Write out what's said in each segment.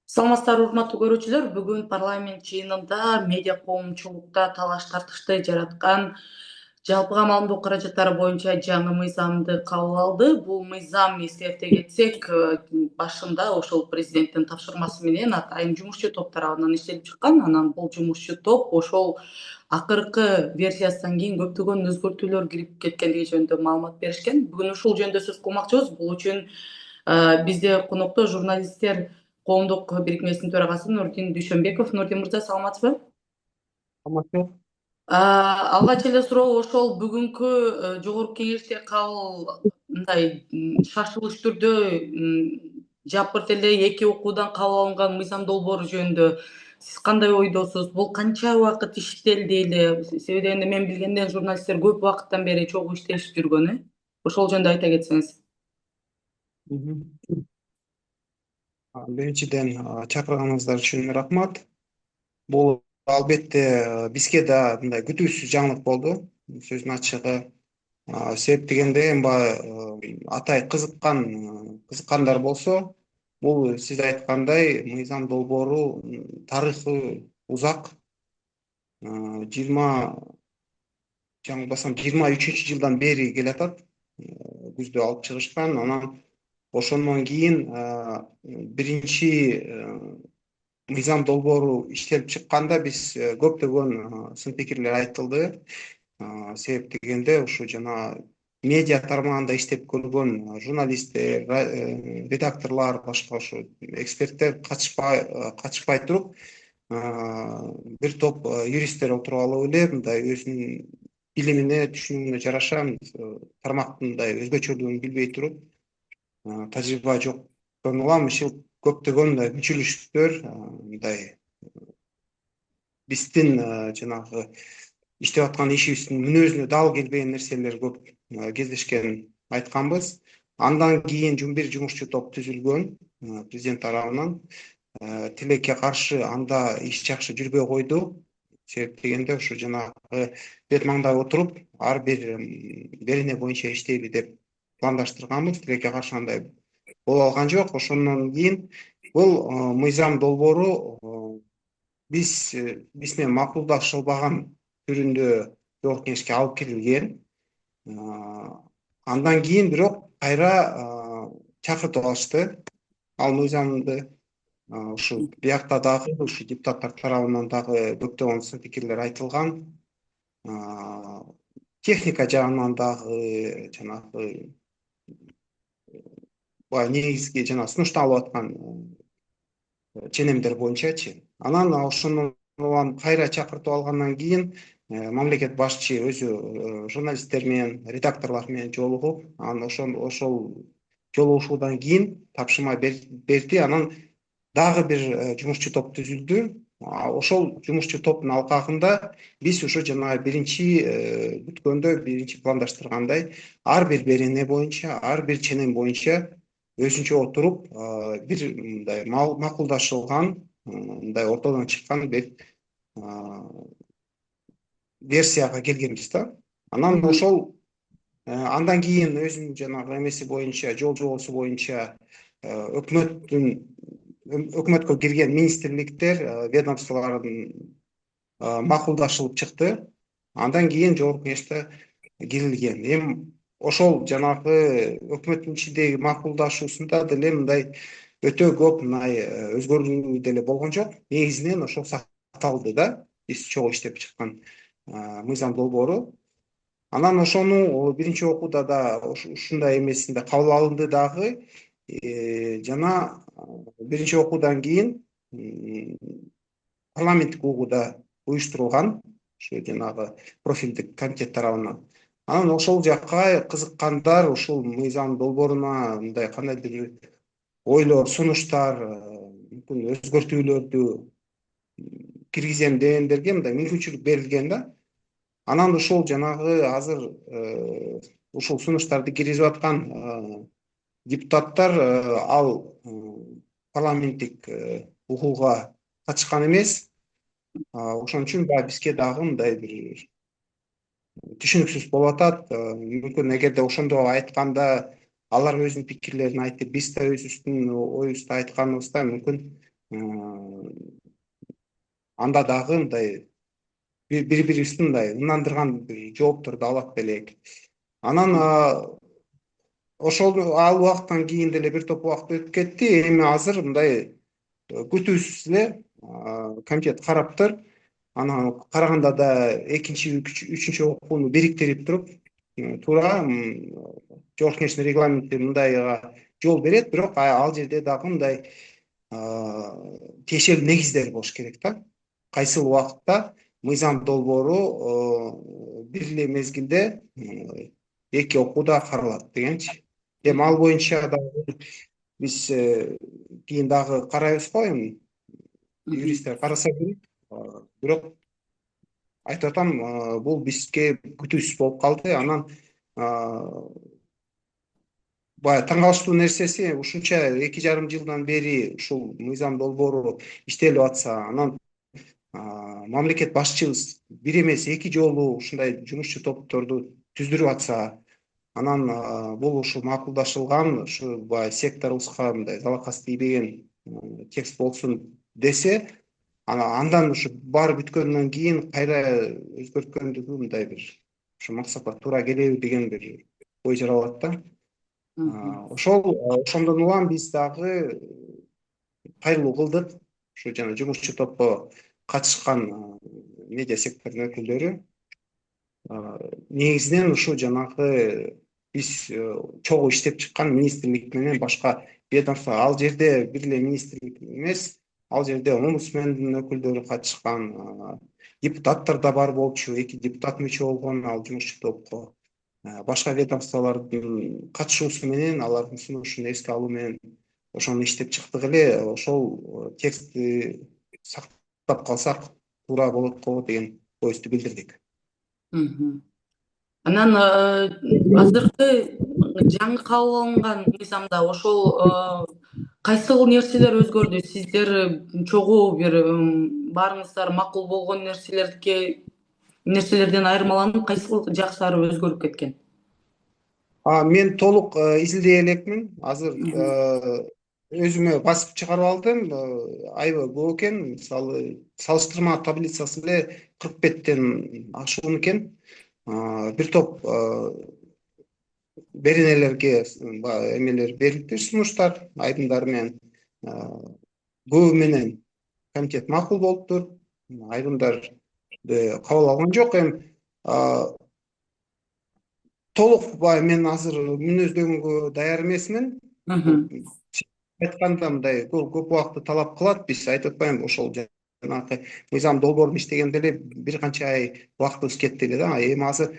Саламатсыздарбы урматтуу көрүүчүлөр, бүгүн парламент жыйынында медиа коомчулукта талаш тартышты жараткан жалпыга маалымдоо каражаттары боюнча жаңы мыйзамды кабыл алды. Бул мыйзам эскерте кетсек, башында ошол президенттин тапшырмасы менен атайын жумушчу топ тарабынан иштелип чыккан. Анан бул жумушчу топ ошол акыркы версиясынан кийин көптөгөн өзгөртүүлөр кирип кеткендиги жөнүндө маалымат беришкен. Бүгүн ушул жөнүндө сөз кылмакчыбыз. Бул үчүн бизде конокто журналисттер коомдук бирикмесинин төрагасы Нурдин Дүйшөнбеков. Нурдин мырза, саламатсызбы? Саламатсызбы? Алгач эле суроо ошол бүгүнкү жогорку кеңеште мындай шашылыш түрдө жапырт эле эки окуудан кабыл алынган мыйзам долбоору жөнүндө сиз кандай ойдосуз? Бул канча убакыт иштелди эле? Себеби дегенде мен билгенден журналисттер көп убакыттан бери чогуу иштешип жүргөн, ошол жөнүндө айта кетсеңиз. Мгм. Биринчиден, чакырганыңыздар үчүн рахмат. Бул албетте бизге да мындай күтүүсүз жаңылык болду. Сөздүн ачыгы, себеп дегенде эми баягы атай кызыккандар болсо, бул сиз айткандай мыйзам долбоору тарыхы узак. 20 жаңылбасам 23-жылдан бери келатат. Күздө алып чыгышкан. Анан ошондон кийин биринчи мыйзам долбоору иштелип чыкканда биз көптөгөн сын пикирлер айтылды. Себеп дегенде ушу жана медиа тармагында иштеп көргөн журналисттер, редакторлор, башка ошо эксперттер катышпай туруп, бир топ юристтер отуруп алып эле мындай өзүнүн билимине, түшүнүгүнө жараша тармактын мындай өзгөчөлүгүн билбей туруп, тажрыйба жоктон улам көптөгөн мындай күнчүлүштөр, мындай биздин жанагы иштеп аткан ишибиздин мүнөзүнө дал келбеген нерселер көп кездешкенин айтканбыз. Андан кийин бир жумушчу топ түзүлгөн президент тарабынан. Тилекке каршы анда иш жакшы жүрбөй койду. Себеп дегенде ушу жанагы бет маңдай отуруп, ар бир берене боюнча иштейли деп пландаштырганбыз. Тилекке каршы андай боло алган жок. Ошондон кийин бул мыйзам долбоору биз менен макулдашылбаган түрүндө жогорку кеңешке алып кирилген. Андан кийин бирок кайра чакыртып алышты. Ал мыйзамды ушу биякта дагы ушу депутаттар тарабынан дагы көптөгөн сын пикирлер айтылган. Техника жагынан дагы жанагы баягы негизги жана сунушталып аткан ченемдер боюнчачы. Анан ошондон улам кайра чакыртып алгандан кийин мамлекет башчы өзү журналисттер менен, редакторлор менен жолугуп, анан ошол жолугушуудан кийин тапшырма берди. Анан дагы бир жумушчу топ түзүлдү. Ошол жумушчу топтун алкагында биз ушу жана биринчи бүткөндө биринчи пландаштыргандай ар бир берене боюнча, ар бир ченем боюнча өзүнчө отуруп, бир мындай макулдашылган, мындай ортодон чыккан бир версияга келгенбиз да. Анан ошол андан кийин өзүнүн жанагы эмеси боюнча, жол жобосу боюнча өкмөткө кирген министрликтер, ведомстволордун макулдашылып чыкты. Андан кийин жогорку кеңеште кирилген. Эми ошол жанагы өкмөттүн ичиндеги макулдашуусунда деле мындай өтө көп мындай өзгөрүү деле болгон жок. Негизинен ошол сакталды да, биз чогуу иштеп чыккан мыйзам долбоору. Анан ошону биринчи окууда да ушундай эмесинде кабыл алынды дагы. Жана биринчи окуудан кийин парламенттик угууда уюштурулган, ушу жанагы профилдик комитет тарабынан. Анан ошол жакка кызыккандар ушул мыйзам долбооруна мындай кандайдыр бир ойлор, сунуштар, мүмкүн өзгөртүүлөрдү киргизем дегендерге мындай мүмкүнчүлүк берилген да. Анан ушул жанагы азыр ушул сунуштарды киргизип аткан депутаттар ал парламенттик угууга катышкан эмес. Ошон үчүн баягы бизге дагы мындай бир түшүнүксүз болуп атат. Мүмкүн эгерде ошондо айтканда алар өзүнүн пикирлерин айтып, биз да өзүбүздүн оюбузду айтканыбызда мүмкүн анда дагы мындай бири бирибизди мындай ынандырган бир жоопторду алат белек. Анан ошол ал убакыттан кийин деле бир топ убакыт өтүп кетти. Эми азыр мындай күтүүсүз эле комитет караптыр. Анан караганда да экинчи, үчүнчү окууну бириктирип туруп, туура Жогорку Кеңештин регламенти мындайга жол берет, бирок ал жерде дагы мындай тиешелүү негиздер болуш керек да. Кайсыл убакытта мыйзам долбоору бир эле мезгилде эки окууда каралат дегенчи. Эми ал боюнча дагы биз кийин дагы карайбыз го, эми юристтер караса керек. Бирок айтып атам, бул бизге күтүүсүз болуп калды. Анан баягы таң калыштуу нерсеси, ушунча 2,5 жылдан бери ушул мыйзам долбоору иштелип атса, анан мамлекет башчыбыз бир эмес эки жолу ушундай жумушчу топторду түздүрүп атса, анан бул ушу макулдашылган, ушу баягы секторубузга мындай залакасы тийбеген текст болсун десе, андан ушу баары бүткөндөн кийин кайра өзгөрткөндүгү мындай бир ушу максатка туура келеби деген бир ой жаралат да. Ошондон улам биз дагы кайрылуу кылдык. Ушу жана жумушчу топко катышкан медиа сектордун өкүлдөрү негизинен ушу жанагы биз чогуу иштеп чыккан министрлик менен башка ведомство, ал жерде бир эле министрлик эмес, ал жерде омбудсмендин өкүлдөрү катышкан, депутаттар да бар болчу, 2 депутат мүчө болгон ал жумушчу топко. Башка ведомстволордун катышуусу менен, алардын сунушун эске алуу менен ошону иштеп чыктык эле. Ошол текстти сактап калсак туура болот го деген оюбузду билдирдик. Анан азыркы жаңы кабыл алынган мыйзамда ошол кайсыл нерселер өзгөрдү? Сиздер чогуу бир баарыңыздар макул болгон нерселерден айырмаланып, кайсыл жактары өзгөрүп кеткен? Мен толук изилдей элекмин. Азыр өзүмө басып чыгарып алдым. Аябай көп экен. Мисалы, салыштырма таблицасы эле 40 беттен ашуун экен. Бир топ беренелерге эмелер берилди, сунуштар, айдымдар менен. Көбү менен комитет макул болуптур. Айрымдарды кабыл алган жок. Эми толук мен азыр мүнөздөгөнгө даяр эмесмин. Айтканда мындай көп убакытты талап кылат. Биз айтып атпаймынбы, ошол жанагы мыйзам долбоорун иштегенде эле бир канча ай убактыбыз кетти эле да. Эми азыр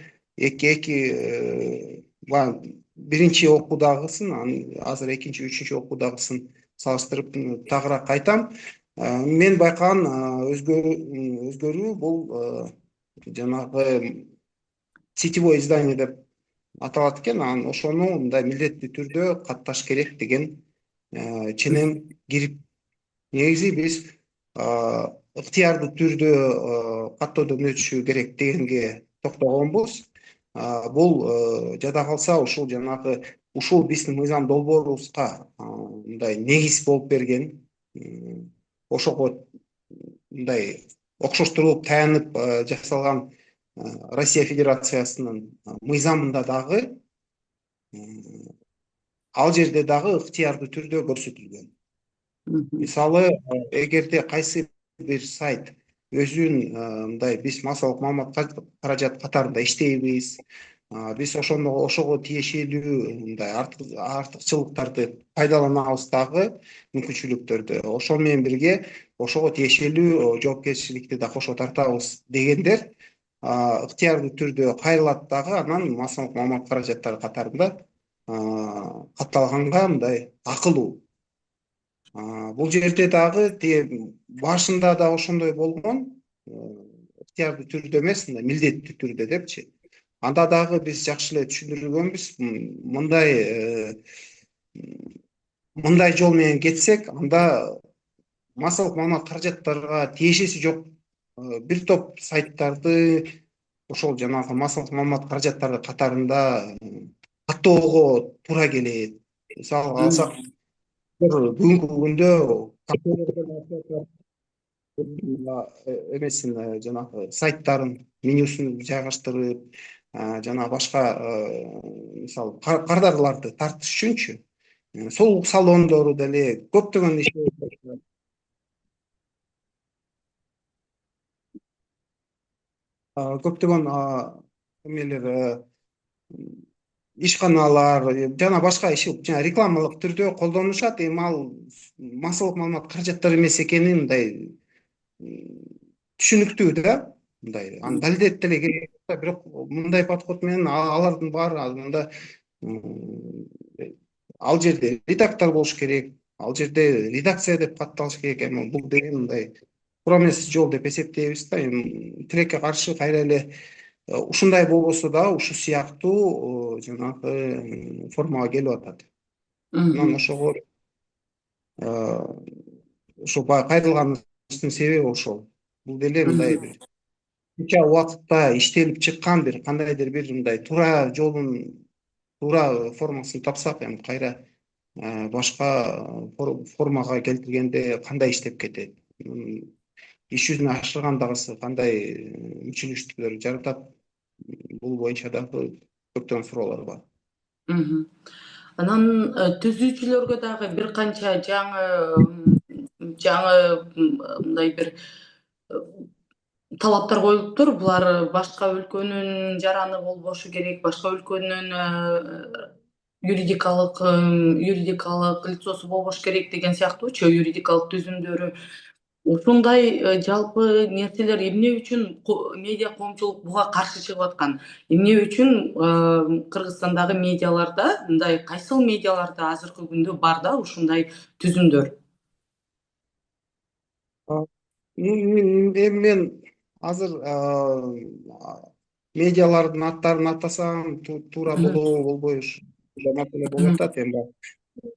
биринчи окуудагысын, азыр экинчи, үчүнчү окуудагысын салыштырып тагыраак айтам. Мен байкаган өзгөрүү бул жанагы сетевой издание деп аталат экен. Анан ошону мындай милдеттүү түрдө катташ керек деген ченем кирип, негизи биз ыктыярдуу түрдө каттоодон өтүшү керек дегенге токтогонбуз. Бул жада калса ушул жанагы биздин мыйзам долбоорубузга мындай негиз болуп берген, ошого мындай окшоштуруп таянып жасалган Россия Федерациясынын мыйзамында дагы ал жерде дагы ыктыярдуу түрдө көрсөтүлгөн. Мисалы, эгерде кайсы бир сайт өзүн мындай биз массалык маалымат каражат катарында иштейбиз, биз ошого тиешелүү мындай артыкчылыктарды пайдаланабыз дагы, мүмкүнчүлүктөрдү, ошол менен бирге ошого тиешелүү жоопкерчиликти да кошо тартабыз дегендер ыктыярдуу түрдө кайрылат дагы, анан массалык маалымат каражаттары катарында катталганга мындай акылуу. Бул жерде дагы башында да ошондой болгон, ыктыярдуу түрдө эмес, мындай милдеттүү түрдө депчи. Анда дагы биз жакшы эле түшүндүргөнбүз, мындай жол менен кетсек, анда массалык маалымат каражаттарга тиешеси жок бир топ сайттарды ошол жанагы массалык маалымат каражаттары катарында каттоого туура келет. Мисалы алсак, бүгүнкү күндө эмесин жанагы сайттарын менюсун жайгаштырып жана башка мисалы кардарларды тартыш үчүнчү соолук салондору деле көптөгөн көптөгөн эмелер ишканалар жана башка жана рекламалык түрдө колдонушат. Эми ал массалык маалымат каражаттар эмес экени мындай түшүнүктүү да, мындай аны далилдеп деле керек да. Бирок мындай подход менен алардын баары анда ал жерде редактор болуш керек, ал жерде редакция деп катталыш керек. Эми бул деген мындай туура эмес жол деп эсептейбиз да. Эми тилекке каршы кайра эле ушундай болбосо да ушул сыяктуу жанагы формага келип атат. Анан ошого ошо баягы кайрылганыбыздын себеби ошол. Бул деле мындай бир канча убакытта иштелип чыккан бир кандайдыр бир мындай туура жолун, туура формасын тапсак, эми кайра башка формага келтиргенде кандай иштеп кетет, иш жүзүнө ашыргандагысы кандай мүчүлүштүктөр жаратат, бул боюнча дагы көптөгөн суроолор бар. Анан түзүүчүлөргө дагы бир канча жаңы мындай бир талаптар коюлуптур. Булар башка өлкөнүн жараны болбошу керек, башка өлкөнүн юридикалык лицосу болбош керек деген сыяктуучу юридикалык түзүмдөрү. Ушундай жалпы нерселер эмне үчүн медиа коомчулук буга каршы чыгып аткан? Эмне үчүн Кыргызстандагы медиаларда, мындай кайсыл медиаларда азыркы күндө бар да ушундай түзүмдөр? Эми мен азыр медиалардын аттарын атасам туура болобу болбойбу маселе болуп атат. Эми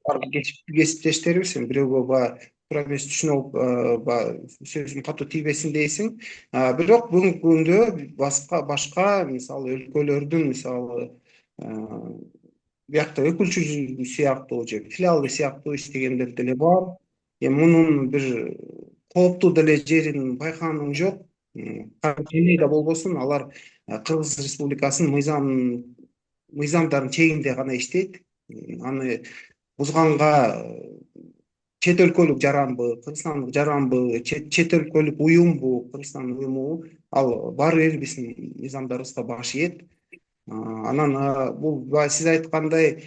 баары кесиптештерибиз, эми бирөөгө баягы туура эмес түшүнүп алып баягы сөзүм катуу тийбесин дейсиң. Бирок бүгүнкү күндө башка мисалы өлкөлөрдүн мисалы биякта өкүлчү сыяктуу же филиалы сыяктуу иштегендер деле бар. Эми мунун бир кооптуу деле жерин байкаганым жок. Кандай да болбосун алар Кыргыз Республикасынын мыйзамдарын чегинде гана иштейт. Аны бузганга чет өлкөлүк жаранбы, кыргызстандык жаранбы, чет өлкөлүк уюмбу, кыргызстандын уюмубу, ал баары бир биздин мыйзамдарыбызга баш ийет. Анан бул баягы сиз айткандай,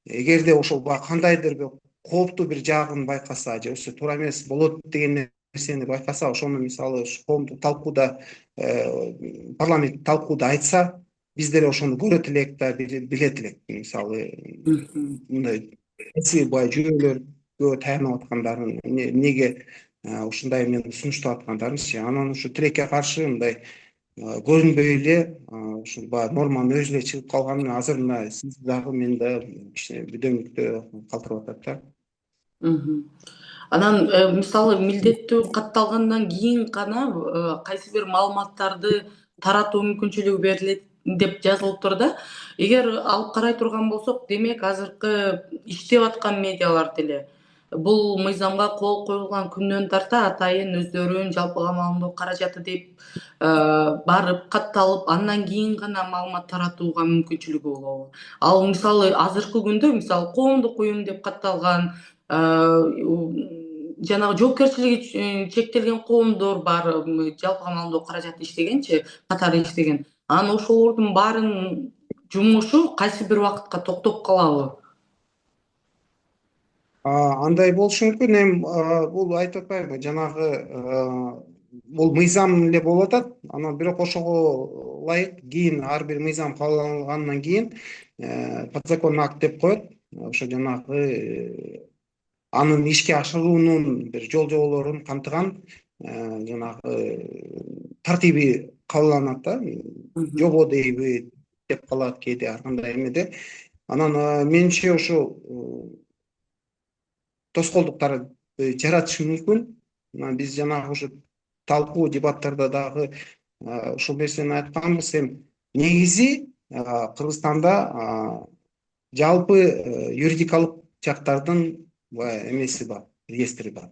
эгерде ошол баягы кандайдыр бир кооптуу бир жагын байкаса же болбосо туура эмес болот деген нерсени байкаса, ошону мисалы коомдук талкууда, парламенттик талкууда айтса, биз деле ошону көрөт элек да, билет элек. Мисалы мындай баягы жүйөлөргө таянып аткандарын, эмнеге ушундай менен сунуштап аткандарынчы. Анан ушу тилекке каршы мындай көрүнбөй эле ушул баягы норманын өзү эле чыгып калганы азыр мына сиз дагы мени да кичине бөдөңдүктө калтырып атат да. Анан мисалы милдеттүү катталгандан кийин гана кайсы бир маалыматтарды таратуу мүмкүнчүлүгү берилет деп жазылыптыр да. Эгер алып карай турган болсок, демек азыркы иштеп аткан медиалар деле бул мыйзамга кол коюлган күндөн тарта атайын өздөрүнүн жалпыга маалымдоо каражаты деп барып катталып, андан кийин гана маалымат таратууга мүмкүнчүлүгү болобу? Ал мисалы азыркы күндө мисалы коомдук уюм деп катталган жанагы жоопкерчилиги чектелген коомдор бар, жалпыга маалымдоо каражаты иштегенчи, катары иштеген. Анан ошолордун баарынын жумушу кайсы бир убакытка токтоп калабы? Андай болушу мүмкүн. Эми бул айтып атпайбы, жанагы бул мыйзам эле болуп атат. Анан бирок ошого ылайык кийин ар бир мыйзам кабыл алынгандан кийин подзаконный акт деп коет. Ошо жанагы анын ишке ашыруунун бир жол жоболорун камтыган жанагы тартиби кабылданат да. Жобо дейби деп калат кээде ар кандай эмеде. Анан менимче ошо тоскоолдуктар жаратышы мүмкүн. Биз жанагы ушу талкуу дебаттарда дагы ушул нерсени айтканбыз. Эми негизи Кыргызстанда жалпы юридикалык жактардын эмеси бар, реестри бар.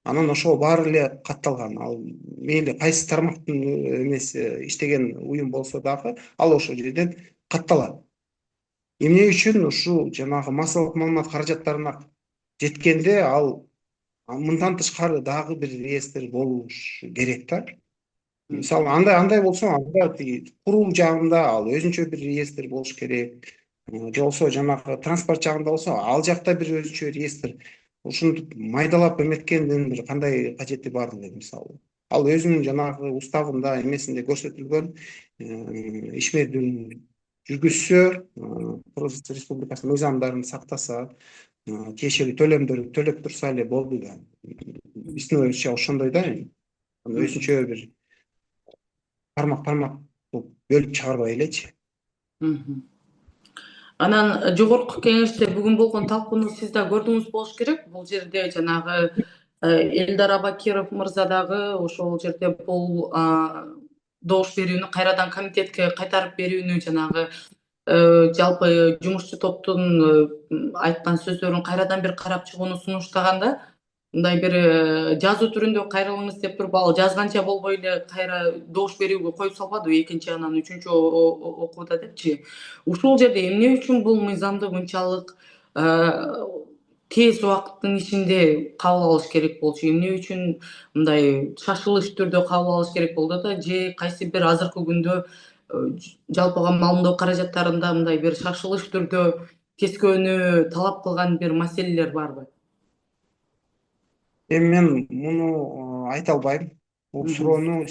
Анан ошого баары эле катталган. Ал мейли кайсы тармактын эмеси иштеген уюм болсо дагы ал ошол жерден катталат. Эмне үчүн ушул жанагы массалык маалымат каражаттарына жеткенде ал мындан тышкары дагы бир реестр болуш керек да. Мисалы андай болсо анда тиги куруу жагында ал өзүнчө бир реестр болуш керек. Же болбосо жанагы транспорт жагында болсо ал жакта бир өзүнчө реестр. Ушинтип майдалап эметкендин бир кандай кажети бар эле мисалы. Ал өзүнүн жанагы уставында эмесинде көрсөтүлгөн ишмердин жүргүзсө, Кыргыз Республикасынын мыйзамдарын сактаса, тиешелүү төлөмдөрүн төлөп турса эле болду да. Биздин оюбузча ошондой да. Өзүнчө бир тармак бөлүп чыгарбай элечи. Анан жогорку кеңеште бүгүн болгон талкууну сиз да көрдүңүз болуш керек. Бул жерде жанагы Элдар Абакиров мырза дагы ошол жерде бул добуш берүүнү кайрадан комитетке кайтарып берүүнү жанагы жалпы жумушчу топтун айткан сөздөрүн кайрадан бир карап чыгууну сунуштаган да. Мындай бир жазуу түрүндө кайрылыңыз деп туруп ал жазганча болбой эле кайра добуш берүүгө коюп салбадыбы экинчи анан үчүнчү окууда депчи. Ушул жерде эмне үчүн бул мыйзамды мынчалык тез убакыттын ичинде кабыл алыш керек болчу? Эмне үчүн мындай шашылыш түрдө кабыл алыш керек болду да же кайсы бир азыркы күндө жалпыга маалымдоо каражаттарында мындай бир шашылыш түрдө тескөөнү талап кылган бир маселелер барбы? Эми мен муну айта албайм. Бул суроону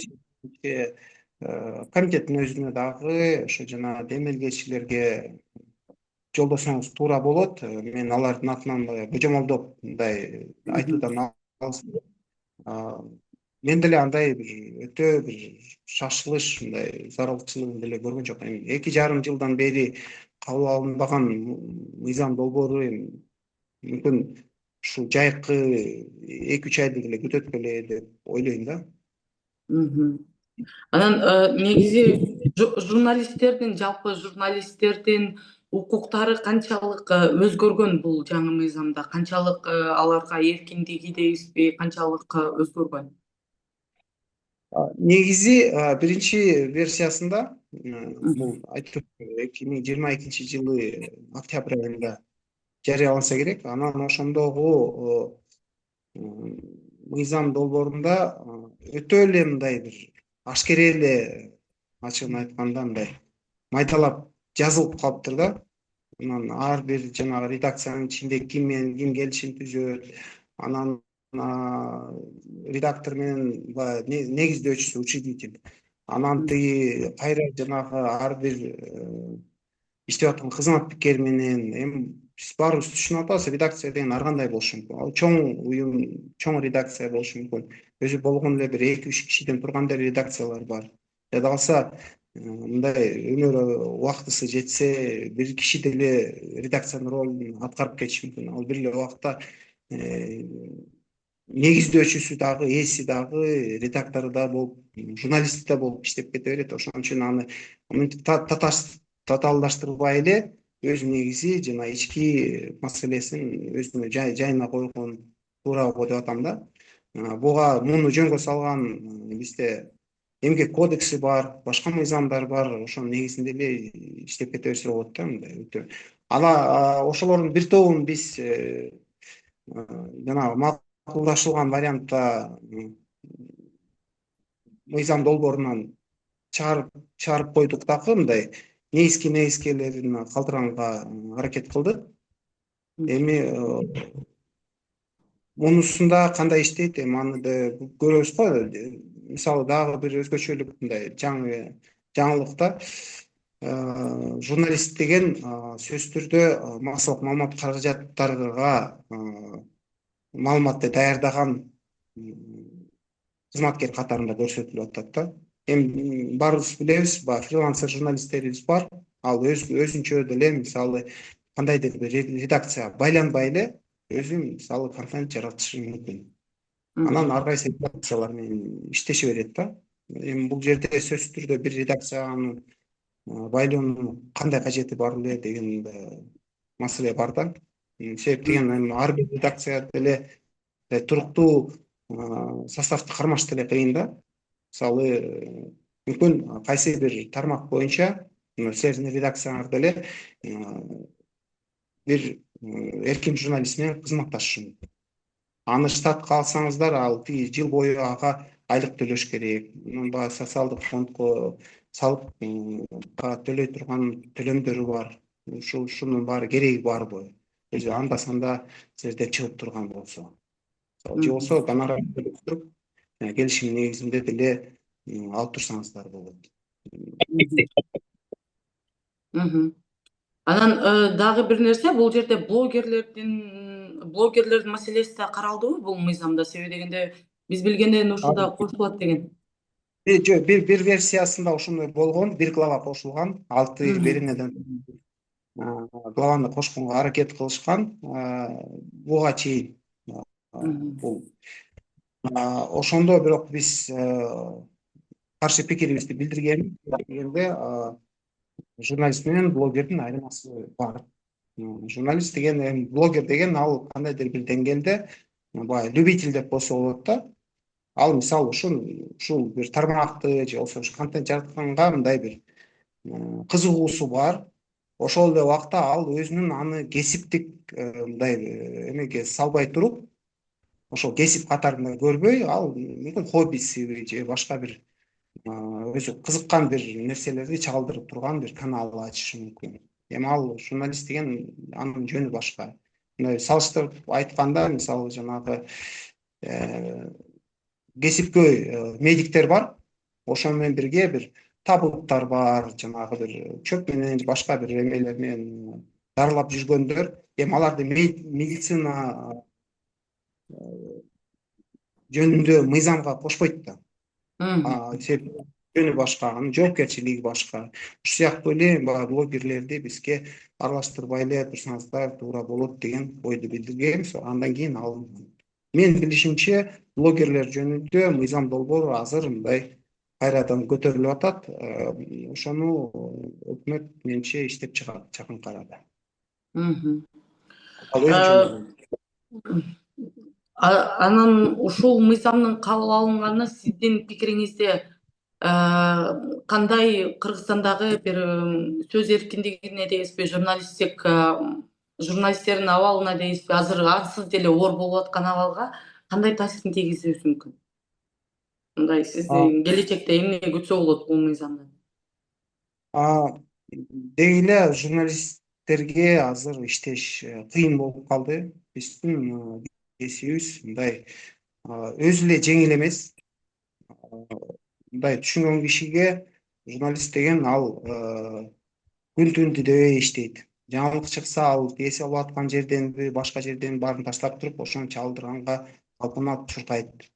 комитеттин өзүнө дагы ошо жана демилгечилерге жолдосоңуз туура болот. Мен алардын атынан божомолдоп мындай айтуудан алыстым. Мен деле андай бир өтө бир шашылыш мындай зарылчылыгын деле көргөн жок. Эми 2,5 жылдан бери кабыл алынбаган мыйзам долбоору эми мүмкүн ушул жайкы 2-3 айды эле күтөт беле деп ойлойм да. Анан негизи жалпы журналисттердин укуктары канчалык өзгөргөн бул жаңы мыйзамда? Канчалык аларга эркиндиги дейбизби, канчалык өзгөргөн? Негизи биринчи версиясында бул 2022-жылы октябрь айында жарыяланса керек. Анан ошондогу мыйзам долбоорунда өтө эле мындай бир ашкере эле, ачыгын айтканда мындай майдалап жазылып калыптыр да. Анан ар бир жанагы редакциянын ичинде ким менен ким келишим түзөт, анан редактор менен баягы негиздөөчүсү, учредитель, анан тиги кайра жанагы ар бир иштеп аткан кызматкер менен эми биз баарыбыз түшүнүп атабыз, редакция деген ар кандай болушу мүмкүн. Ал чоң уюм, чоң редакция болушу мүмкүн. Өзү болгону эле бир 2-3 кишиден турган деле редакциялар бар. Жада калса мындай өнөр убактысы жетсе бир киши деле редакциянын ролун аткарып кетиши мүмкүн. Ал бир эле убакта негиздөөчүсү дагы, ээси дагы, редактору да болуп, журналисти да болуп иштеп кете берет. Ошон үчүн аны мынтип татаалдаштырбай эле өз негизи жана ички маселесин өзүнө жайына койгон туура го деп атам да. Буга муну жөнгө салган бизде эмгек кодекси бар, башка мыйзамдар бар. Ошонун негизинде эле иштеп кете берсе болот да, мындай өтө. Ошолордун бир тобун биз жанагы макулдашылган вариантта мыйзам долбоорунан чыгарып койдук дагы, мындай негизкелерин калтыранга аракет кылдык. Эми мунусунда кандай иштейт, эми аны да көрөбүз го. Мисалы дагы бир өзгөчөлүк мындай жаңылык да. Журналист деген сөзсүз түрдө массалык маалымат каражаттарга маалыматты даярдаган кызматкер катарында көрсөтүлүп атат да. Эми баарыбыз билебиз, фрилансер журналисттерибиз бар. Ал өзүнчө деле мисалы кандайдыр бир редакцияга байланбай эле өзү мисалы контент жаратышы мүмкүн. Анан ар кайсы редакциялар менен иштеше берет да. Эми бул жерде сөзсүз түрдө бир редакциянын байлоонун кандай кажети бар эле деген маселе бар да. Себеп деген ар бир редакция деле туруктуу составты кармаш деле кыйын да. Мисалы, мүмкүн кайсы бир тармак боюнча силердин редакцияңарда эле бир эркин журналист менен кызматташышы мүмкүн. Аны штатка алсаңыздар, ал жыл бою ага айлык төлөш керек. Мунун баягы социалдык фондко салыкка төлөй турган төлөмдөрү бар. Ушунун баары кереги барбы? Өзү анда санда силерден чыгып турган болсо. Же болсо гонорар төлөп туруп, келишим негизинде деле алып турсаңыздар болот. Анан дагы бир нерсе, бул жерде блогерлердин маселеси да каралдыбы бул мыйзамда? Себеби дегенде биз билгенден ушул да кошулат деген. Бир версиясында ошондой болгон, бир глава кошулган, 6 беренеден главаны кошконго аракет кылышкан. Буга чейин бул ошондо бирок биз каршы пикирибизди билдиргенде журналист менен блогердин айырмасы бар. Журналист деген эми блогер деген ал кандайдыр бир деңгээлде баягы любитель деп койсо болот да. Ал мисалы ушул бир тармакты же болбосо контент жаратканга мындай бир кызыгуусу бар. Ошол эле убакта ал өзүнүн аны кесиптик мындай эмеге салбай туруп, ошол кесип катарында көрбөй, ал мүмкүн хоббисиби же башка бир өзү кызыккан бир нерселерди чагылдырып турган бир канал ачышы мүмкүн. Эми ал журналист деген анын жөнү башка. Мындай салыштырып айтканда, мисалы жанагы кесипкөй медиктер бар. Ошол менен бирге бир табыттар бар, жанагы бир чөп менен башка бир эмелер менен дарылап жүргөндөр. Эми аларды медицина жөнүндө мыйзамга кошпойт да. Себеби жөнү башка, анын жоопкерчилиги башка. Ушул сыяктуу эле баягы блогерлерди бизге аралаштырбай эле турсаңыздар туура болот деген ойду билдиргенбиз. Андан кийин алынган. Менин билишимче, блогерлер жөнүндө мыйзам долбоору азыр мындай кайрадан көтөрүлүп атат. Ошону өкмөт менимче иштеп чыгат жакынкы арада. Анан ушул мыйзамдын кабыл алынганына сиздин пикириңизде кандай, Кыргызстандагы бир сөз эркиндигине дейсизби, журналисттердин абалына дейсизби, азыр ансыз деле оор болуп аткан абалга кандай таасирин тийгизиши мүмкүн? Мындай сиздин келечекте эмне күтсө болот бул мыйзамдан? Деги эле журналисттерге азыр иштеш кыйын болуп калды. Биздин кесибибиз мындай өзү эле жеңил эмес. Мындай түшүнгөн кишиге журналист деген ал күн түн дебей иштейт. Жаңылык чыкса, ал кеси алып аткан жерденби, башка жерден баарын таштап туруп, ошону чалдырганга калпына чуркайт.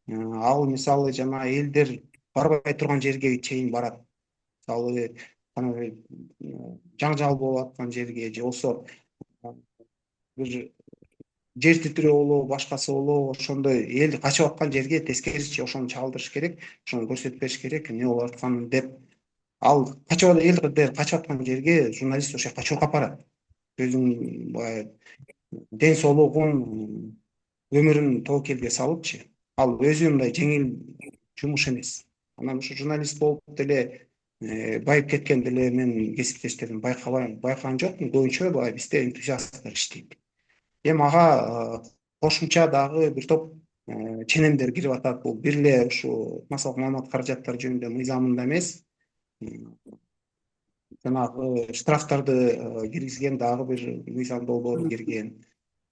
Ал мисалы жана элдер барбай турган жерге чейин барат. Мисалы жаңжал болуп аткан жерге же болсо бир жер титирөө болобу, башкасы болобу, ошондой эл качып аткан жерге тескерисинче ошону чалдырыш керек, ошону көрсөтүп бериш керек, эмне болуп атканын деп. Ал элдер качып аткан жерге журналист ошол жака чуркап барат. Өзүнүн баягы ден соолугун, өмүрүн тобокелге салыпчы. Ал өзү мындай жеңил жумуш эмес. Анан ушу журналист болуп деле байып кеткен деле мен кесиптештерим байкаган жокмун. Көбүнчө баягы бизде энтузиасттар иштейт. Эми ага кошумча дагы бир топ ченемдер кирип атат. Бул бир эле ушу массалык маалымат каражаттары жөнүндө мыйзамында эмес, жанагы штрафтарды киргизген дагы бир мыйзам долбоору кирген.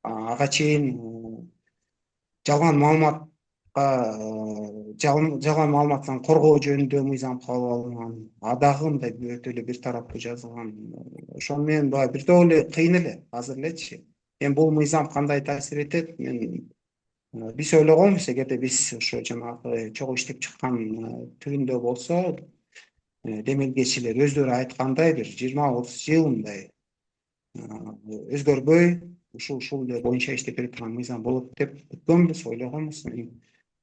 Ага чейин жалган маалыматтан коргоо жөнүндө мыйзам кабыл алынган. Дагы мындай өтө эле бир тараптуу жазылган. Ошону менен баягы бир топ эле кыйын эле азыр элечи. Эми бул мыйзам кандай таасир этет? Биз ойлогонбуз, эгерде биз ошо жанагы чогуу иштеп чыккан түрүндө болсо, демилгечилер өздөрү айткандай бир 20-30 жыл мындай өзгөрбөй ушул эле боюнча иштеп бере турган мыйзам болот деп күткөнбүз, ойлогонбуз.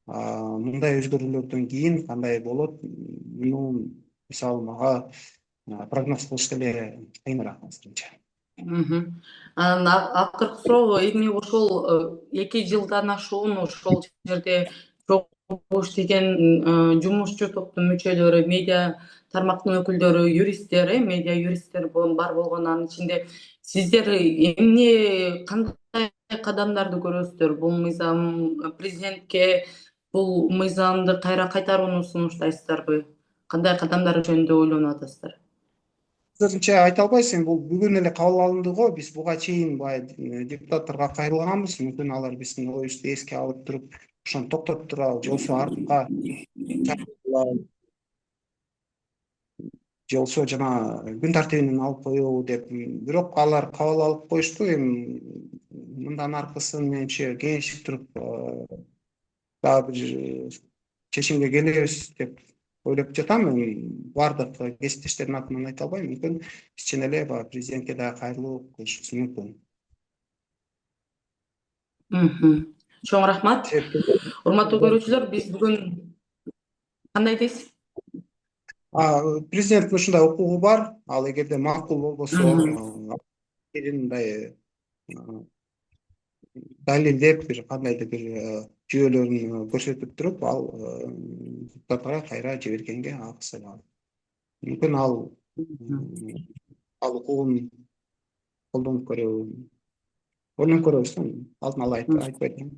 Мындай өзгөрүүлөрдөн кийин кандай болот? Мисалы мага прогноз кылыш деле кыйыныраак азырынча. Анан акыркы суроо эми ошол 2 жылдан ашуун ошол жерде чогуу иштеген жумушчу топтун мүчөлөрү, медиа тармактын өкүлдөрү, юристтер, медиа юристтер бар болгон. Анын ичинде сиздер кандай кадамдарды көрөсүздөр? Бул мыйзам президентке бул мыйзамды кайра кайтарууну сунуштайсыздарбы? Кандай кадамдар жөнүндө ойлонуп атасыздар? Азырынча айта албайсың, бул бүгүн эле кабыл алынды го. Биз буга чейин баягы депутаттарга кайрылганбыз. Мүмкүн алар биздин оюбузду эске алып туруп, ошону токтотуп туралы, же болбосо артка же болбосо жанагы күн тартибинен алып коебу деп. Бирок алар кабыл алып коюшту. Эми мындан аркысын менимче кеңешип туруп дагы бир чечимге келебиз деп ойлоп жатам. Баардык кесиптештердин атынан айта албайм. Мүмкүн биз чын эле баягы президентке дагы кайрылуу кылышыбыз мүмкүн. Чоң рахмат. Урматтуу көрүүчүлөр, биз бүгүн кандай дейсиз? Президенттин ушундай укугу бар. Ал эгерде макул болбосо, мындай далилдеп бир кандайдыр бир жүйөлөрүн көрсөтүп туруп, ал депутатка кайра жибергенге акысы бар. Мүмкүн ал укугун колдонуп көрөбү. Ойлонуп көрөбүз да, алдын ала айтпай турам.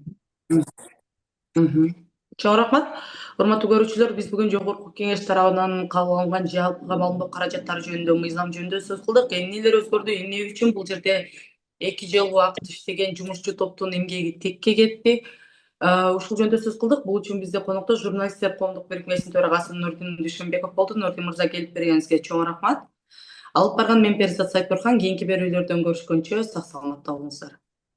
Чоң рахмат. Урматтуу көрүүчүлөр, биз бүгүн Жогорку Кеңеш тарабынан кабыл алынган жалпы камалдуу каражаттар жөнүндө мыйзам жөнүндө сөз кылдык. Эмнелер өзгөрдү, эмне үчүн бул жерде 2 жыл убакыт иштеген жумушчу топтун эмгеги текке кетти? Ушул жөнүндө сөз кылдык. Бул үчүн бизде конокто журналисттер коомдук бирикмесинин төрагасы Нурдин Дүйшөнбеков болду. Нурдин мырза, келип бергениңизге чоң рахмат. Алып барган мен Перизат Сайтбурхан. Кийинки берүүлөрдөн көрүшкөнчө сак саламатта болуңуздар.